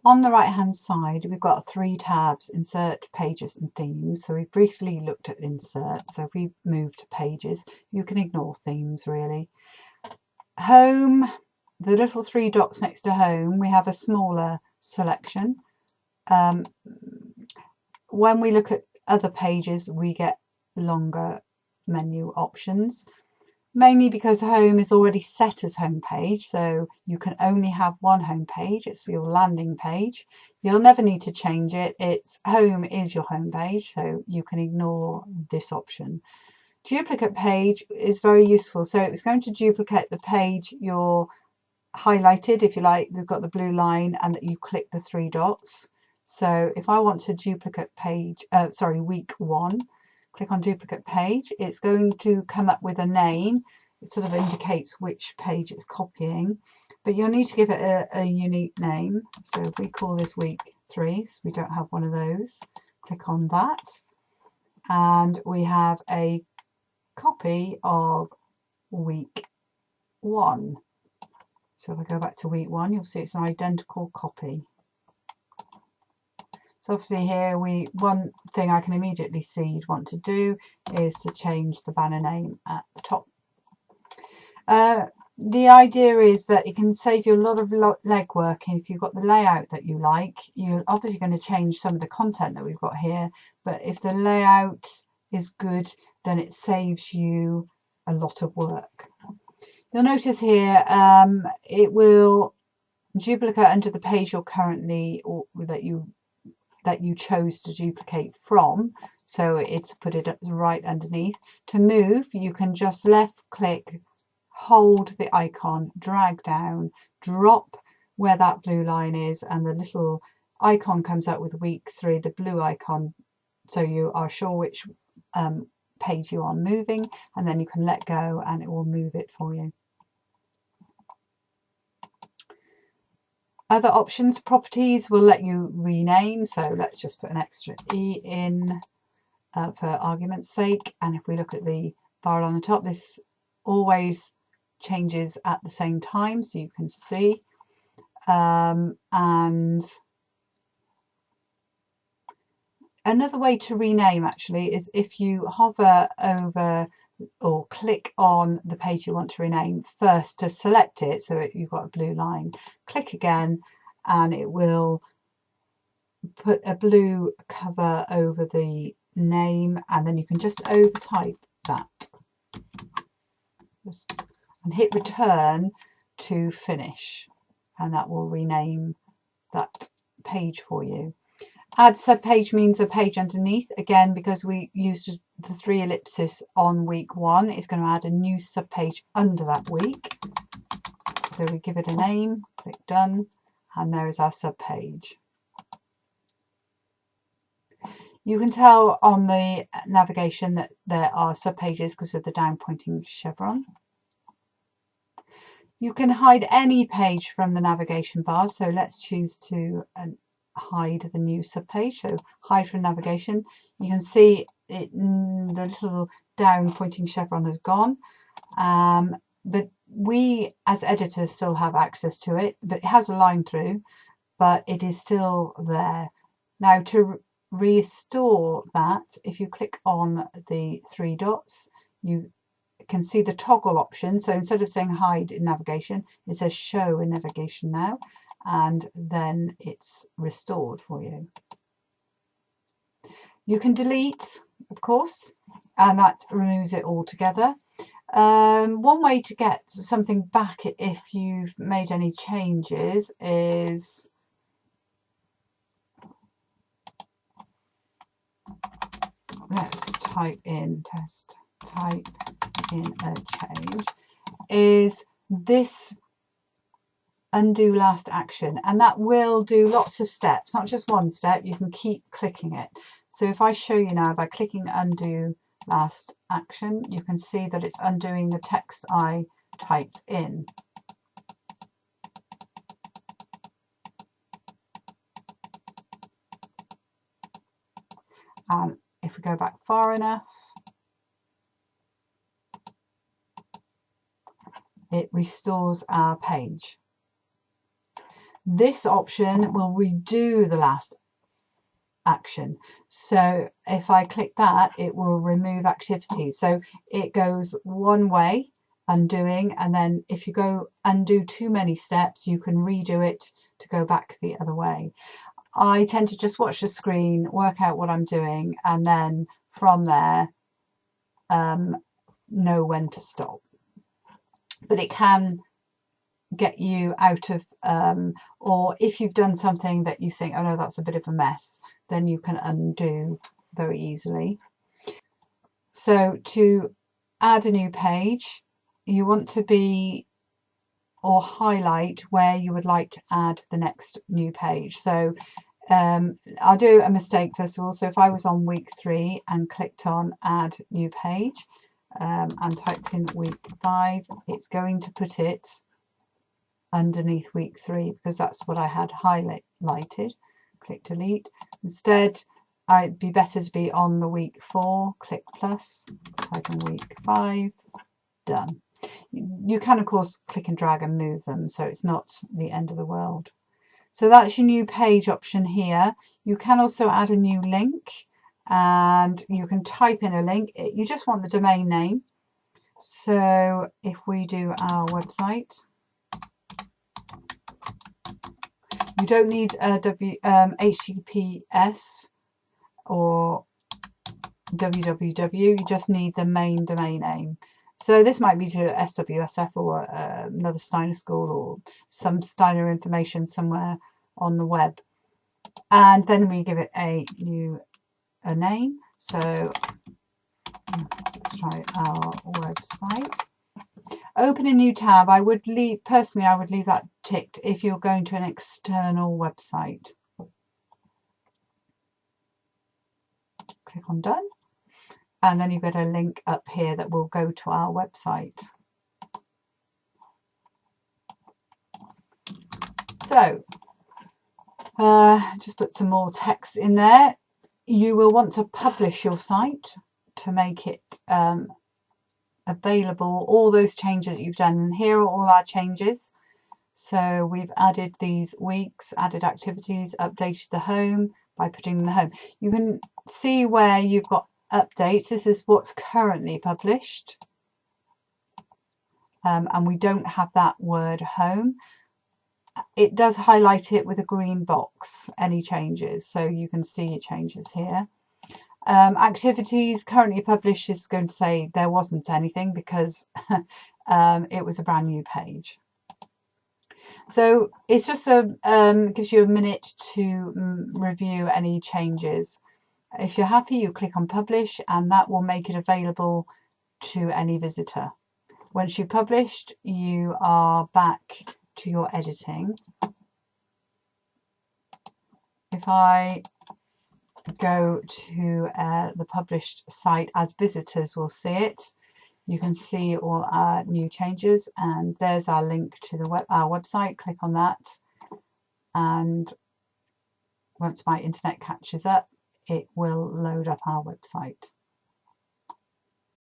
On the right hand side, we've got 3 tabs: Insert, Pages and Themes. So we briefly looked at Insert. So if we move to Pages, you can ignore Themes really. Home, the little 3 dots next to Home, we have a smaller selection. When we look at other pages, we get longer menu options, mainly because Home is already set as home page, so you can only have one home page. It's your landing page. You'll never need to change it. It's Home is your home page, so you can ignore this option. Duplicate page is very useful. So it's going to duplicate the page you're highlighted, if you like. They've got the blue line, and that you click the 3 dots. So if I want to duplicate page, week 1, click on duplicate page, it's going to come up with a name. It sort of indicates which page it's copying, but you'll need to give it a unique name. So if we call this week 3, so we don't have one of those, click on that, and we have a copy of week 1. So if I go back to week 1, you'll see it's an identical copy. So obviously here, one thing I can immediately see you'd want to do is to change the banner name at the top. The idea is that it can save you a lot of legwork, and if you've got the layout that you like, you're obviously going to change some of the content that we've got here, but if the layout is good, then it saves you a lot of work. You'll notice here it will duplicate under the page you're currently, or that you chose to duplicate from, so it's put it right underneath. To move, you can just left click, hold the icon, drag down, drop where that blue line is, and the little icon comes out with week 3, the blue icon, so you are sure which page you are moving, and then you can let go and it will move it for you. Other options, properties will let you rename, so let's just put an extra E in for argument's sake. And if we look at the bar on the top, this always changes at the same time, so you can see. And another way to rename actually is if you hover over or click on the page you want to rename first to select it, so you've got a blue line, click again and it will put a blue cover over the name, and then you can just overtype that and hit return to finish, and that will rename that page for you. Add subpage means a page underneath. Again, because we used the 3 ellipses on week 1, it's going to add a new subpage under that week. So we give it a name, click done, and there is our subpage. You can tell on the navigation that there are subpages because of the down pointing chevron. You can hide any page from the navigation bar, so let's choose to hide the new subpage. So hide from navigation. You can see it, the little down pointing chevron has gone, but we as editors still have access to it, but it has a line through, but it is still there. Now to restore that, if you click on the 3 dots, you can see the toggle option. So instead of saying hide in navigation, it says show in navigation now, and then it's restored for you. You can delete, of course, and that removes it altogether. One way to get something back if you've made any changes is let's type in a change, is this undo last action, and that will do lots of steps, not just one step. You can keep clicking it. So if I show you now by clicking undo last action, you can see that it's undoing the text I typed in. And if we go back far enough, it restores our page. This option will redo the last action. So if I click that, it will remove activities. So it goes one way, undoing, and then if you go undo too many steps, you can redo it to go back the other way. I tend to just watch the screen, work out what I'm doing, and then from there know when to stop. But it can get you out of, or if you've done something that you think, oh no, that's a bit of a mess, then you can undo very easily. So to add a new page, you want to be or highlight where you would like to add the next new page. So I'll do a mistake first of all. So if I was on week 3 and clicked on add new page and typed in week 5, it's going to put it underneath week 3 because that's what I had highlighted. Click delete. Instead, it'd be better to be on the week 4, click plus, type in week 5, done. You can of course click and drag and move them, so it's not the end of the world. So that's your new page option here. You can also add a new link and you can type in a link. You just want the domain name. So if we do our website, you don't need a HTTPS or www, you just need the main domain name. So this might be to SWSF or another Steiner school or some Steiner information somewhere on the web. And then we give it a name. So let's try our website. Open a new tab. I would leave that ticked if you're going to an external website. Click on done. And then you've got a link up here that will go to our website. So just put some more text in there. You will want to publish your site to make it available, all those changes that you've done. And here are all our changes. So we've added these weeks, added activities, updated the home by putting in the home. You can see where you've got updates. This is what's currently published. And we don't have that word home. It does highlight it with a green box, any changes, so you can see your changes here. Activities currently published is going to say there wasn't anything because it was a brand new page. So it's just gives you a minute to review any changes. If you're happy, you click on publish and that will make it available to any visitor. Once you've published, you are back to your editing. If I go to the published site as visitors will see it, you can see all our new changes, and there's our link to our website. Click on that, and once my internet catches up, it will load up our website.